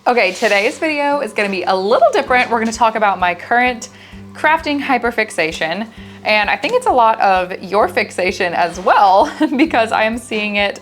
Okay, today's video is gonna be a little different. We're gonna talk about my current crafting hyperfixation. And I think it's a lot of your fixation as well because I am seeing it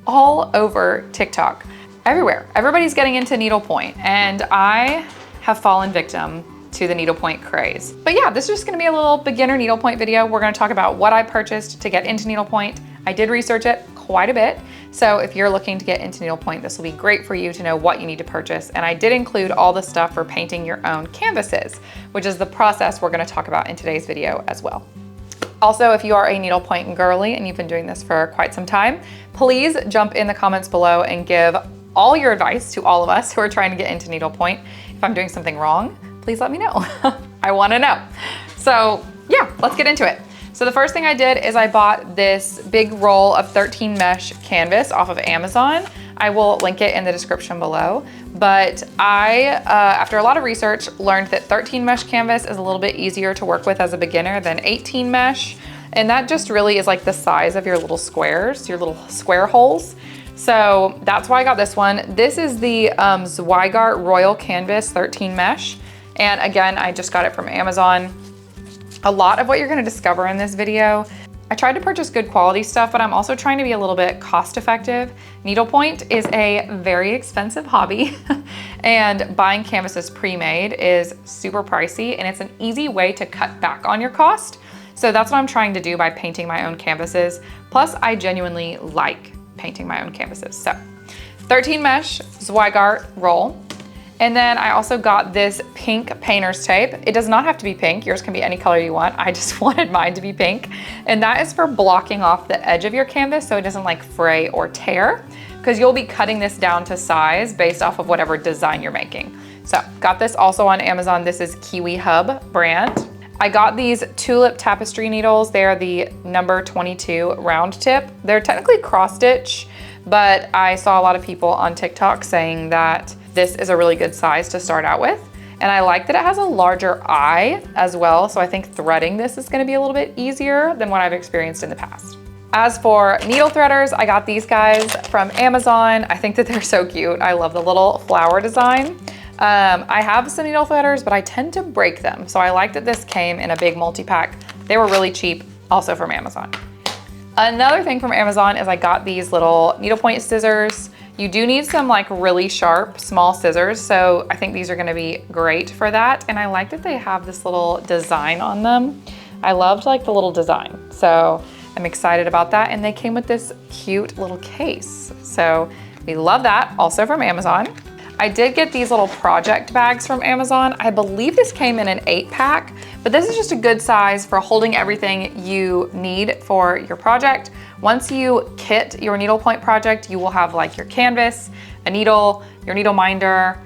all over TikTok, everywhere. Everybody's getting into needlepoint and I have fallen victim to the needlepoint craze. But yeah, this is just gonna be a little beginner needlepoint video. We're gonna talk about what I purchased to get into needlepoint. I did research it quite a bit. So if you're looking to get into needlepoint, this will be great for you to know what you need to purchase. And I did include all the stuff for painting your own canvases, which is the process we're gonna talk about in today's video as well. Also, if you are a needlepoint girly and you've been doing this for quite some time, please jump in the comments below and give all your advice to all of us who are trying to get into needlepoint. If I'm doing something wrong, please let me know. I wanna know. So yeah, let's get into it. So the first thing I did is I bought this big roll of 13 mesh canvas off of Amazon. I will link it in the description below. But I, after a lot of research, learned that 13 mesh canvas is a little bit easier to work with as a beginner than 18 mesh. And that just really is like the size of your little squares, your little square holes. So that's why I got this one. This is the Zweigart Royal Canvas 13 mesh. And again, I just got it from Amazon. A lot of what you're gonna discover in this video, I tried to purchase good quality stuff, but I'm also trying to be a little bit cost effective. Needlepoint is a very expensive hobby and buying canvases pre-made is super pricey and it's an easy way to cut back on your cost. So that's what I'm trying to do by painting my own canvases. Plus I genuinely like painting my own canvases. So 13 mesh Zweigart roll. And then I also got this pink painter's tape. It does not have to be pink. Yours can be any color you want. I just wanted mine to be pink. And that is for blocking off the edge of your canvas so it doesn't like fray or tear, because you'll be cutting this down to size based off of whatever design you're making. So got this also on Amazon. This is Kiwi Hub brand. I got these tulip tapestry needles. They are the number 22 round tip. They're technically cross stitch, but I saw a lot of people on TikTok saying that this is a really good size to start out with. And I like that it has a larger eye as well. So I think threading this is gonna be a little bit easier than what I've experienced in the past. As for needle threaders, I got these guys from Amazon. I think that they're so cute. I love the little flower design. I have some needle threaders, but I tend to break them. So I like that this came in a big multi-pack. They were really cheap, also from Amazon. Another thing from Amazon is I got these little needlepoint scissors. You do need some like really sharp, small scissors. So I think these are gonna be great for that. And I like that they have this little design on them. I loved like the little design. So I'm excited about that. And they came with this cute little case. So we love that, also from Amazon. I did get these little project bags from Amazon. I believe this came in an 8-pack, but this is just a good size for holding everything you need for your project. Once you kit your needlepoint project, you will have like your canvas, a needle, your needle minder,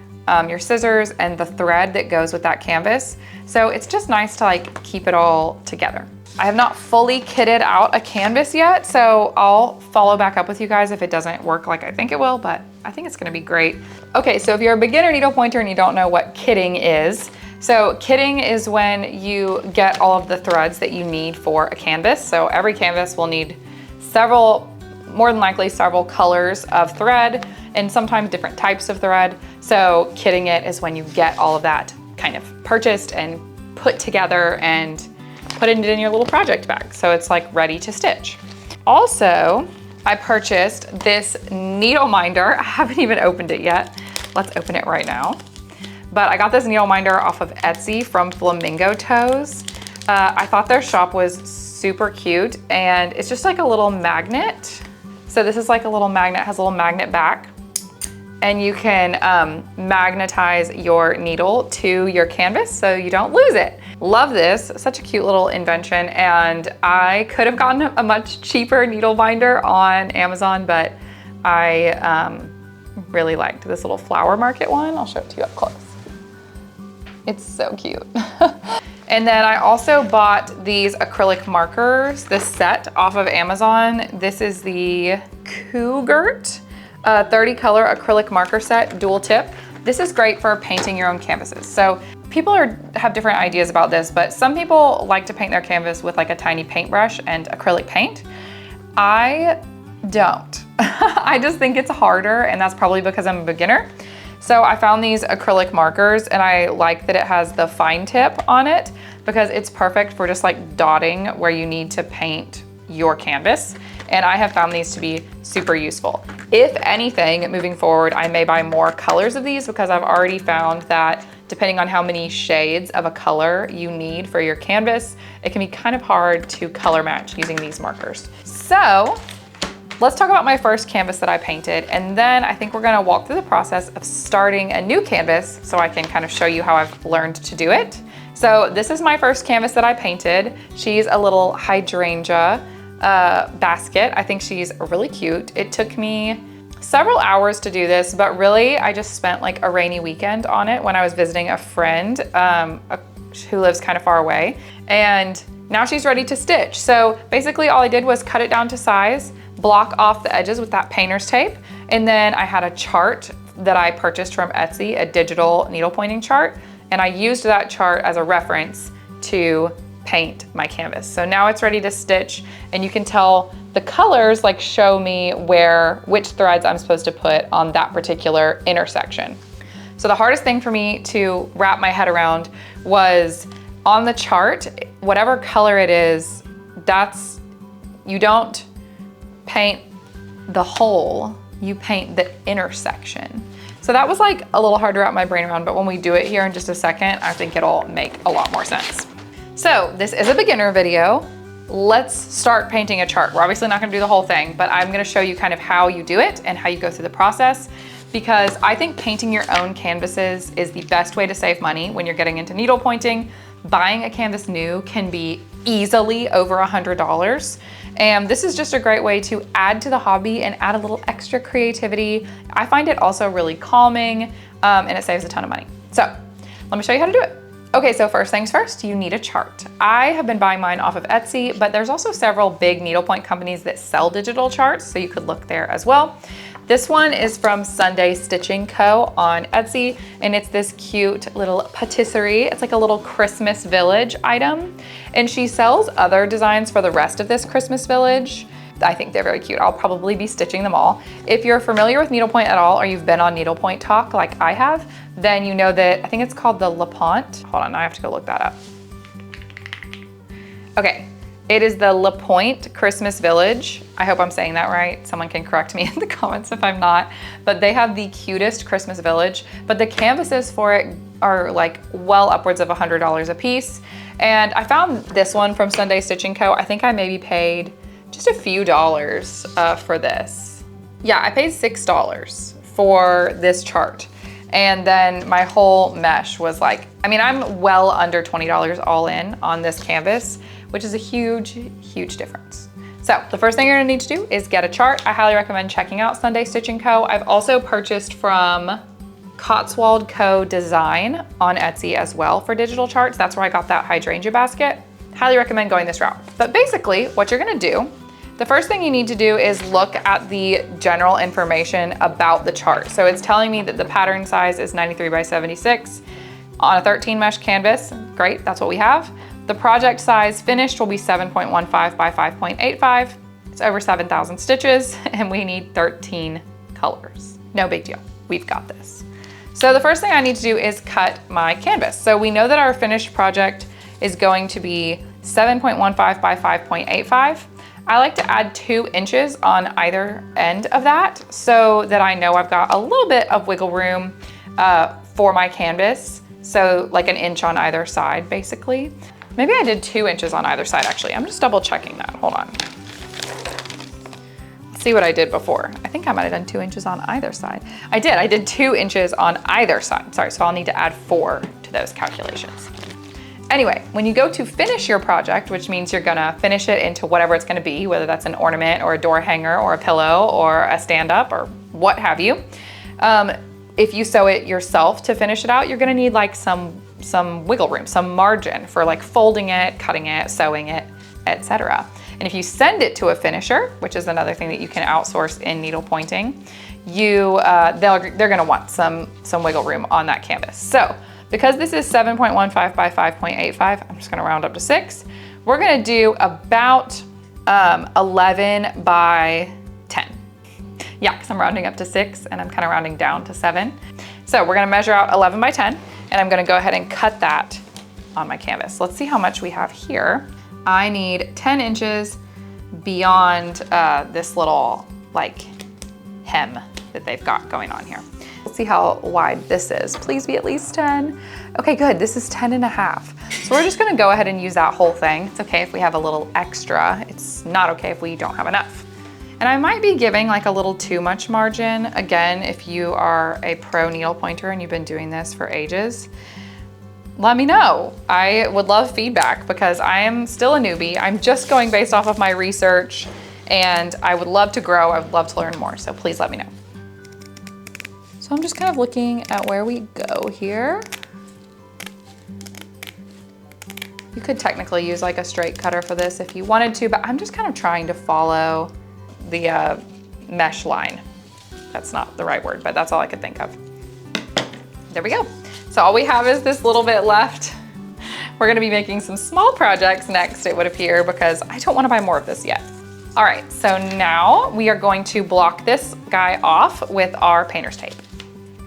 your scissors, and the thread that goes with that canvas. So it's just nice to like keep it all together. I have not fully kitted out a canvas yet, so I'll follow back up with you guys if it doesn't work like I think it will, but I think it's gonna be great. Okay, so if you're a beginner needlepointer and you don't know what kitting is, so kitting is when you get all of the threads that you need for a canvas. So every canvas will need several, more than likely several colors of thread and sometimes different types of thread. So kitting it is when you get all of that kind of purchased and put together and put it in your little project bag. So it's like ready to stitch. Also, I purchased this needle minder. I haven't even opened it yet. Let's open it right now. But I got this needle minder off of Etsy from Flamingo Toes. I thought their shop was super cute and it's just like a little magnet. So this is like a little magnet, has a little magnet back. And you can magnetize your needle to your canvas so you don't lose it. Love this, such a cute little invention. And I could have gotten a much cheaper needle binder on Amazon, but I really liked this little flower market one. I'll show it to you up close. It's so cute. And then I also bought these acrylic markers, this set off of Amazon. This is the Cougart 30 color acrylic marker set, dual tip. This is great for painting your own canvases. So people have different ideas about this, but some people like to paint their canvas with like a tiny paintbrush and acrylic paint. I don't. I just think it's harder, and that's probably because I'm a beginner. So I found these acrylic markers and I like that it has the fine tip on it because it's perfect for just like dotting where you need to paint your canvas. And I have found these to be super useful. If anything, moving forward, I may buy more colors of these because I've already found that depending on how many shades of a color you need for your canvas, it can be kind of hard to color match using these markers. So let's talk about my first canvas that I painted, and then I think we're gonna walk through the process of starting a new canvas so I can kind of show you how I've learned to do it. So this is my first canvas that I painted. She's a little hydrangea basket. I think she's really cute. It took me several hours to do this, but really I just spent like a rainy weekend on it when I was visiting a friend who lives kind of far away. And now she's ready to stitch. So basically all I did was cut it down to size, block off the edges with that painter's tape. And then I had a chart that I purchased from Etsy, a digital needle pointing chart. And I used that chart as a reference to paint my canvas. So now it's ready to stitch, and you can tell the colors like show me which threads I'm supposed to put on that particular intersection. So the hardest thing for me to wrap my head around was on the chart, whatever color it is, you don't paint the hole, you paint the intersection. So that was like a little hard to wrap my brain around, but when we do it here in just a second, I think it'll make a lot more sense. So this is a beginner video. Let's start painting a chart. We're obviously not gonna do the whole thing, but I'm gonna show you kind of how you do it and how you go through the process, because I think painting your own canvases is the best way to save money when you're getting into needle pointing. Buying a canvas new can be easily over $100. And this is just a great way to add to the hobby and add a little extra creativity. I find it also really calming and it saves a ton of money. So let me show you how to do it. Okay, so first things first, you need a chart. I have been buying mine off of Etsy, but there's also several big needlepoint companies that sell digital charts, so you could look there as well. This one is from Sunday Stitching Co. on Etsy, and it's this cute little patisserie. It's like a little Christmas village item, and she sells other designs for the rest of this Christmas village. I think they're very cute. I'll probably be stitching them all. If you're familiar with needlepoint at all, or you've been on Needlepoint Talk like I have, then you know that, I think it's called the Needlepoint. Hold on, I have to go look that up. Okay, it is the Needlepoint Christmas Village. I hope I'm saying that right. Someone can correct me in the comments if I'm not, but they have the cutest Christmas village, but the canvases for it are like well upwards of $100 a piece. And I found this one from Sunday Stitching Co. I think I maybe paid just a few dollars for this. Yeah, I paid $6 for this chart. And then my whole mesh was like, I mean, I'm well under $20 all in on this canvas, which is a huge, huge difference. So the first thing you're gonna need to do is get a chart. I highly recommend checking out Sunday Stitching Co. I've also purchased from Cotswold Co. Design on Etsy as well for digital charts. That's where I got that hydrangea basket. Highly recommend going this route. But basically what you're gonna do, the first thing you need to do is look at the general information about the chart. So it's telling me that the pattern size is 93 by 76 on a 13 mesh canvas. Great, that's what we have. The project size finished will be 7.15 by 5.85. It's over 7,000 stitches and we need 13 colors. No big deal, we've got this. So the first thing I need to do is cut my canvas. So we know that our finished project is going to be 7.15 by 5.85. I like to add 2 inches on either end of that so that I know I've got a little bit of wiggle room for my canvas. So like an inch on either side, basically. Maybe I did 2 inches on either side, actually. I'm just double checking that, hold on. Let's see what I did before. I think I might've done 2 inches on either side. I did 2 inches on either side. Sorry, so I'll need to add 4 to those calculations. Anyway, when you go to finish your project, which means you're gonna finish it into whatever it's gonna be, whether that's an ornament or a door hanger or a pillow or a stand-up or what have you, if you sew it yourself to finish it out, you're gonna need like some wiggle room, some margin for like folding it, cutting it, sewing it, etc. And if you send it to a finisher, which is another thing that you can outsource in needle pointing, they're gonna want some wiggle room on that canvas. So because this is 7.15 by 5.85, I'm just gonna round up to 6. We're gonna do about 11 by 10. Yeah, because I'm rounding up to 6 and I'm kind of rounding down to 7. So we're gonna measure out 11 by 10, and I'm gonna go ahead and cut that on my canvas. Let's see how much we have here. I need 10 inches beyond this little like hem that they've got going on here. Let's see how wide this is. Please be at least 10. Okay, good, this is 10 and a half. So we're just gonna go ahead and use that whole thing. It's okay if we have a little extra. It's not okay if we don't have enough. And I might be giving like a little too much margin. Again, if you are a pro needle pointer and you've been doing this for ages, let me know. I would love feedback because I am still a newbie. I'm just going based off of my research and I would love to grow. I would love to learn more. So please let me know. So I'm just kind of looking at where we go here. You could technically use like a straight cutter for this if you wanted to, but I'm just kind of trying to follow the mesh line. That's not the right word, but that's all I could think of. There we go. So all we have is this little bit left. We're gonna be making some small projects next, it would appear, because I don't wanna buy more of this yet. All right, so now we are going to block this guy off with our painter's tape.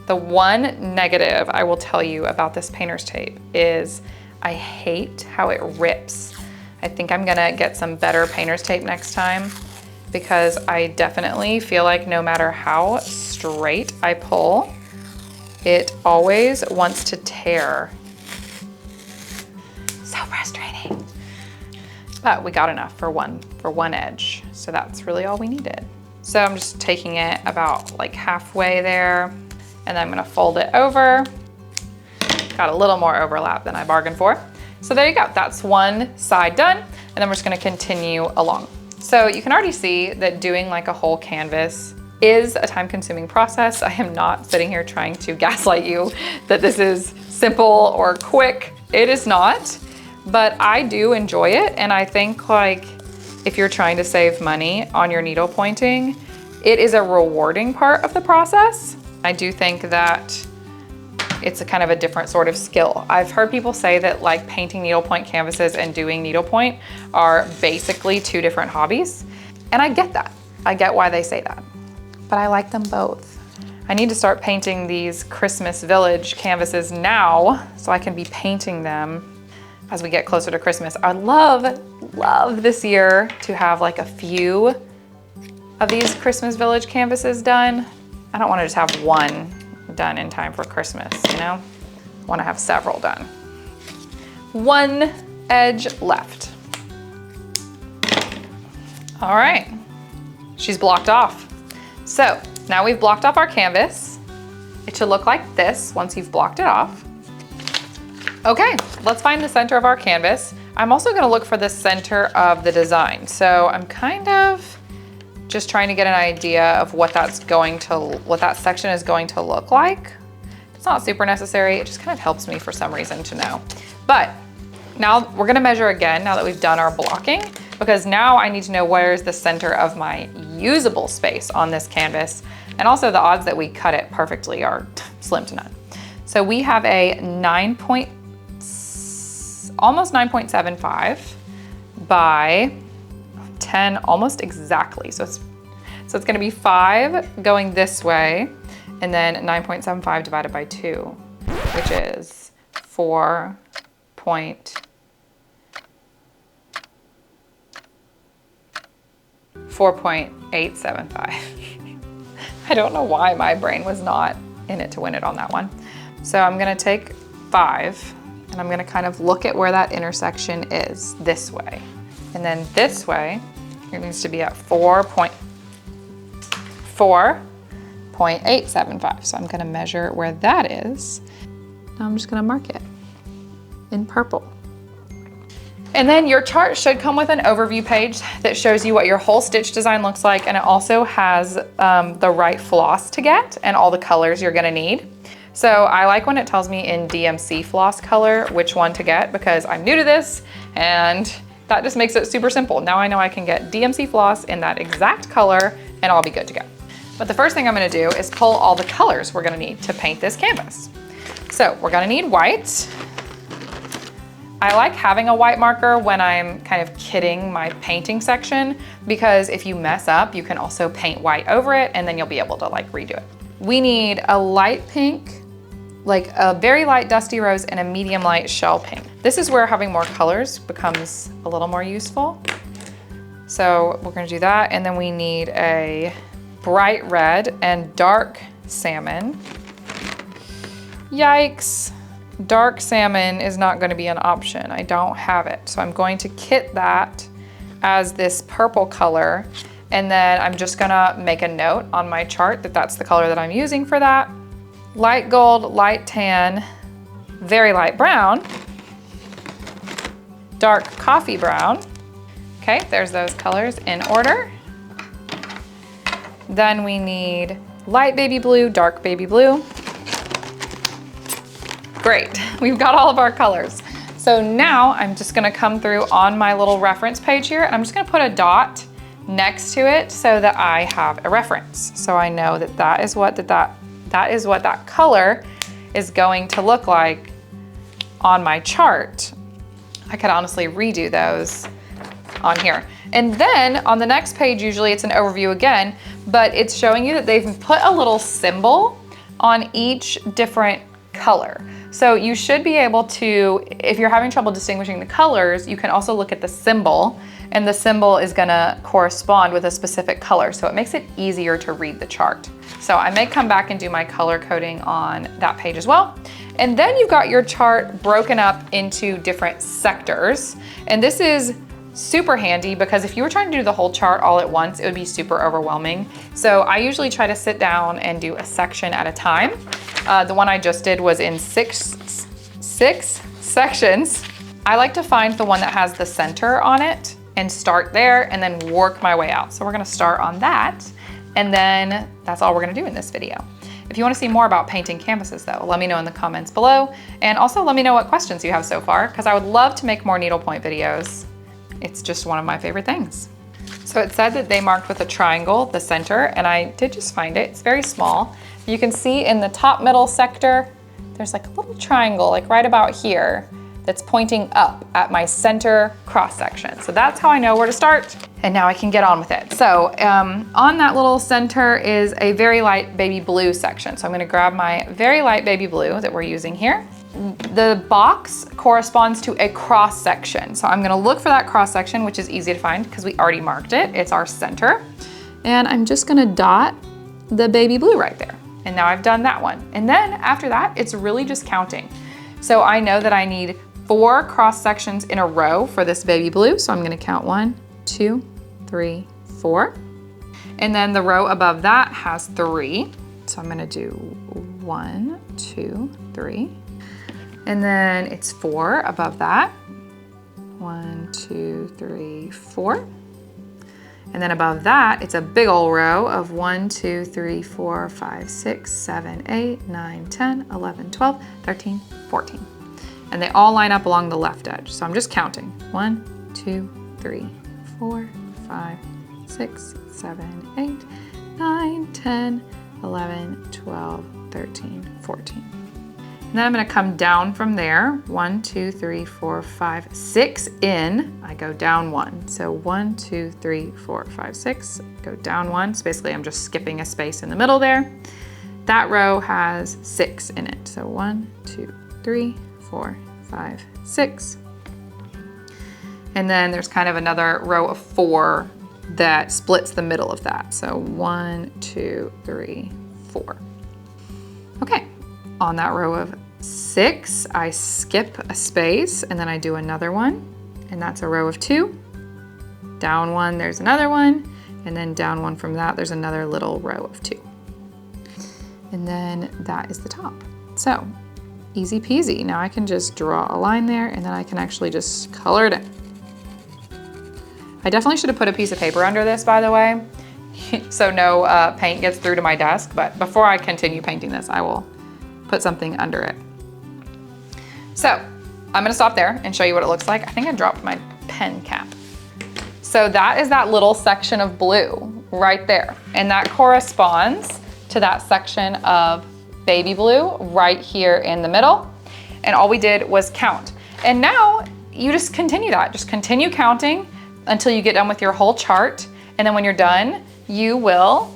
The one negative I will tell you about this painter's tape is I hate how it rips. I think I'm gonna get some better painter's tape next time because I definitely feel like no matter how straight I pull, it always wants to tear. So frustrating. But we got enough for one edge. So that's really all we needed. So I'm just taking it about like halfway there and then I'm gonna fold it over. Got a little more overlap than I bargained for. So there you go, that's one side done. And then we're just gonna continue along. So you can already see that doing like a whole canvas is a time-consuming process. I am not sitting here trying to gaslight you that this is simple or quick. It is not, but I do enjoy it. And I think like if you're trying to save money on your needle pointing, it is a rewarding part of the process. I do think that it's a kind of a different sort of skill. I've heard people say that like painting needlepoint canvases and doing needlepoint are basically two different hobbies. And I get that. I get why they say that, but I like them both. I need to start painting these Christmas Village canvases now so I can be painting them as we get closer to Christmas. I'd love this year to have like a few of these Christmas Village canvases done. I don't want to just have one done in time for Christmas, you know? I want to have several done. One edge left. All right, she's blocked off. So now we've blocked off our canvas. It should look like this once you've blocked it off. Okay, let's find the center of our canvas. I'm also gonna look for the center of the design. So I'm kind of just trying to get an idea of what that section is going to look like. It's not super necessary, it just kind of helps me for some reason to know. But now we're gonna measure again now that we've done our blocking, because now I need to know where's the center of my usable space on this canvas. And also the odds that we cut it perfectly are slim to none. So we have a almost 9.75 by 10, almost exactly. So it's gonna be 5 going this way, and then 9.75 divided by 2, which is 4.875. I don't know why my brain was not in it to win it on that one. So I'm gonna take 5 and I'm gonna kind of look at where that intersection is this way. And then this way, it needs to be at 4.875. So I'm gonna measure where that is. Now I'm just gonna mark it in purple. And then your chart should come with an overview page that shows you what your whole stitch design looks like, and it also has the right floss to get and all the colors you're gonna need. So I like when it tells me in DMC floss color which one to get, because I'm new to this and that just makes it super simple. Now I know I can get DMC floss in that exact color and I'll be good to go. But the first thing I'm gonna do is pull all the colors we're gonna need to paint this canvas. So we're gonna need white. I like having a white marker when I'm kind of kidding my painting section, because if you mess up, you can also paint white over it and then you'll be able to like redo it. We need a light pink like a very light dusty rose and a medium light shell pink. This is where having more colors becomes a little more useful. So we're gonna do that, and then we need a bright red and dark salmon. Yikes, dark salmon is not gonna be an option. I don't have it. So I'm going to kit that as this purple color, and then I'm just gonna make a note on my chart that that's the color that I'm using for that. Light gold, light tan, very light brown, dark coffee brown. Okay, there's those colors in order. Then we need light baby blue, dark baby blue. Great, we've got all of our colors. So now I'm just gonna come through on my little reference page here, and I'm just gonna put a dot next to it so that I have a reference. So I know that that is what that color is going to look like on my chart. I could honestly redo those on here. And then on the next page, usually it's an overview again, but it's showing you that they've put a little symbol on each different color. So you should be able to, if you're having trouble distinguishing the colors, you can also look at the symbol, and the symbol is gonna correspond with a specific color. So it makes it easier to read the chart. So I may come back and do my color coding on that page as well. And then you've got your chart broken up into different sectors. And this is super handy because if you were trying to do the whole chart all at once, it would be super overwhelming. So I usually try to sit down and do a section at a time. The one I just did was in six sections. I like to find the one that has the center on it and start there and then work my way out. So we're gonna start on that, and then that's all we're gonna do in this video. If you wanna see more about painting canvases though, let me know in the comments below, and also let me know what questions you have so far, because I would love to make more needlepoint videos. It's just one of my favorite things. So it said that they marked with a triangle the center, and I did just find it. It's very small. You can see in the top middle sector, there's like a little triangle, like right about here, that's pointing up at my center cross section. So that's how I know where to start, and now I can get on with it. So on that little center is a very light baby blue section. So I'm gonna grab my very light baby blue that we're using here. The box corresponds to a cross section. So I'm gonna look for that cross section, which is easy to find because we already marked it. It's our center. And I'm just gonna dot the baby blue right there. And now I've done that one. And then after that, it's really just counting. So I know that I need 4 cross sections in a row for this baby blue. So I'm gonna count 1, 2, 3, 4. And then the row above that has 3. So I'm gonna do 1, 2, 3. And then it's 4 above that. 1, 2, 3, 4. And then above that, it's a big old row of 1, 2, 3, 4, 5, 6, 7, 8, 9, 10, 11, 12, 13, 14. And they all line up along the left edge. So I'm just counting. 1, 2, 3, 4, 5, 6, 7, 8, 9, 10, 11, 12, 13, 14. And then I'm gonna come down from there. 1, 2, 3, 4, 5, 6 in. I go down 1. So 1, 2, 3, 4, 5, 6, go down 1. So basically I'm just skipping a space in the middle there. That row has 6 in it. So 1, 2, 3, 4, 5, 6. And then there's kind of another row of 4 that splits the middle of that. So 1, 2, 3, 4. Okay. On that row of 6, I skip a space and then I do another one, and that's a row of 2. Down 1, there's another one, and then down 1 from that, there's another little row of 2. And then that is the top. So easy peasy. Now I can just draw a line there, and then I can actually just color it in. I definitely should have put a piece of paper under this, by the way, so no paint gets through to my desk, but before I continue painting this, I will put something under it. So I'm gonna stop there and show you what it looks like. I think I dropped my pen cap. So that is that little section of blue right there. And that corresponds to that section of baby blue right here in the middle. And all we did was count. And now you just continue that. Just continue counting until you get done with your whole chart. And then when you're done, you will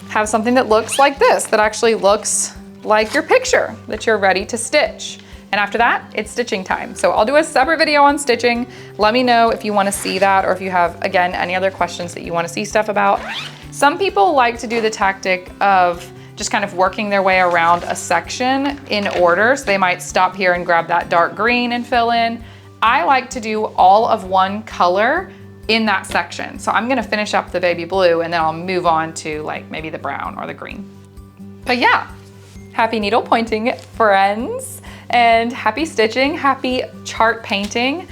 have something that looks like this, that actually looks like your picture that you're ready to stitch. And after that, it's stitching time. So I'll do a separate video on stitching. Let me know if you wanna see that, or if you have, again, any other questions that you wanna see stuff about. Some people like to do the tactic of just kind of working their way around a section in order. So they might stop here and grab that dark green and fill in. I like to do all of one color in that section. So I'm gonna finish up the baby blue and then I'll move on to like maybe the brown or the green. But yeah, happy needle pointing, friends, and happy stitching, happy chart painting.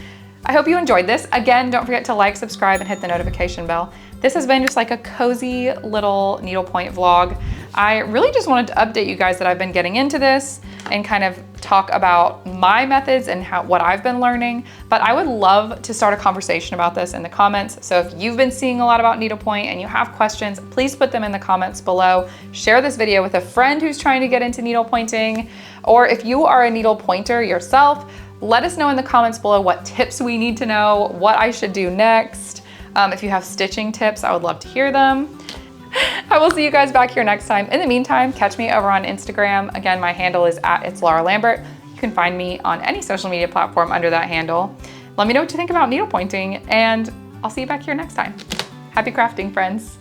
I hope you enjoyed this. Again, don't forget to like, subscribe, and hit the notification bell. This has been just like a cozy little needlepoint vlog. I really just wanted to update you guys that I've been getting into this and kind of talk about my methods and what I've been learning. But I would love to start a conversation about this in the comments. So if you've been seeing a lot about needlepoint and you have questions, please put them in the comments below. Share this video with a friend who's trying to get into needlepointing. Or if you are a needle pointer yourself, let us know in the comments below what tips we need to know, what I should do next. If you have stitching tips, I would love to hear them. I will see you guys back here next time. In the meantime, catch me over on Instagram. Again, my handle is @itslauralambert. You can find me on any social media platform under that handle. Let me know what you think about needlepointing, and I'll see you back here next time. Happy crafting, friends.